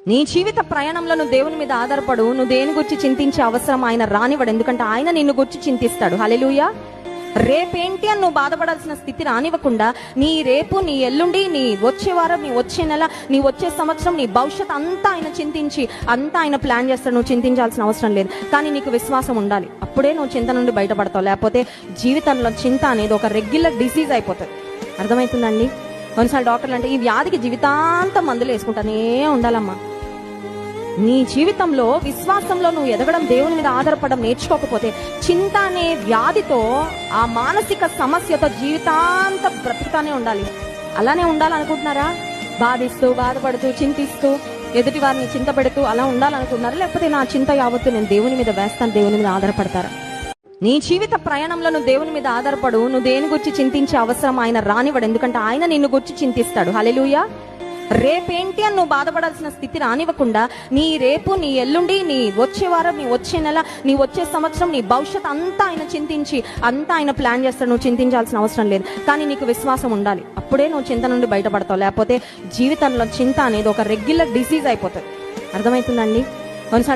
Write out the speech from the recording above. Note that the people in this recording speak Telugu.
నీ జీవిత ప్రయాణంలో నువ్వు దేవుని మీద ఆధారపడు. నువ్వు దేని గురించి చింతించే అవసరం ఆయన రానివ్వడు. ఎందుకంటే ఆయన నిన్ను గురించి చింతిస్తాడు. హల్లెలూయా. రేపేంటి అని నువ్వు బాధపడాల్సిన స్థితి రానివ్వకుండా నీ రేపు, నీ ఎల్లుండి, నీ వచ్చే వారం, నీ వచ్చే నెల, నీ వచ్చే సంవత్సరం, నీ భవిష్యత్ అంతా ఆయన చింతించి అంతా ఆయన ప్లాన్ చేస్తాడు. నువ్వు చింతించాల్సిన అవసరం లేదు. కానీ నీకు విశ్వాసం ఉండాలి. అప్పుడే నువ్వు చింత నుండి బయటపడతావు. లేకపోతే జీవితంలో చింత అనేది ఒక రెగ్యులర్ డిసీజ్ అయిపోతుంది. అర్థమవుతుందండి? కొన్నిసార్లు డాక్టర్లు అంటే ఈ వ్యాధికి జీవితాంతం మందులు వేసుకుంటానే ఉండాలమ్మా. నీ జీవితంలో విశ్వాసంలో నువ్వు ఎదగడం, దేవుని మీద ఆధారపడడం నేర్చుకోకపోతే చింత అనే వ్యాధితో, ఆ మానసిక సమస్యతో జీవితాంతం బ్రతుకుతానే ఉండాలి. అలానే ఉండాలనుకుంటున్నారా? బాధిస్తూ, బాధపడుతూ, చింతిస్తూ, ఎదుటి వారిని చింత పెడుతూ అలా ఉండాలనుకుంటున్నారా? లేకపోతే నా చింత యావత్తు నేను దేవుని మీద వేస్తాను, దేవుని మీద ఆధారపడతారా? నీ జీవిత ప్రయాణంలో నువ్వు దేవుని మీద ఆధారపడు. నువ్వు దేని గురించి చింతించే అవసరం ఆయన రానివ్వడు. ఎందుకంటే ఆయన నిన్ను గురించి చింతిస్తాడు. హల్లెలూయా. రేపేంటి అని నువ్వు బాధపడాల్సిన స్థితి రానివ్వకుండా నీ రేపు, నీ ఎల్లుండి, నీ వచ్చే వారం, నీ వచ్చే నెల, నీ వచ్చే సంవత్సరం, నీ భవిష్యత్ అంతా ఆయన చింతించి అంతా ఆయన ప్లాన్ చేస్తాడు. నువ్వు చింతించాల్సిన అవసరం లేదు. కానీ నీకు విశ్వాసం ఉండాలి. అప్పుడే నువ్వు చింత నుండి బయటపడతావు. లేకపోతే జీవితంలో చింత అనేది ఒక రెగ్యులర్ డిసీజ్ అయిపోతుంది. అర్థమవుతుందండి? కొన్నిసార్లు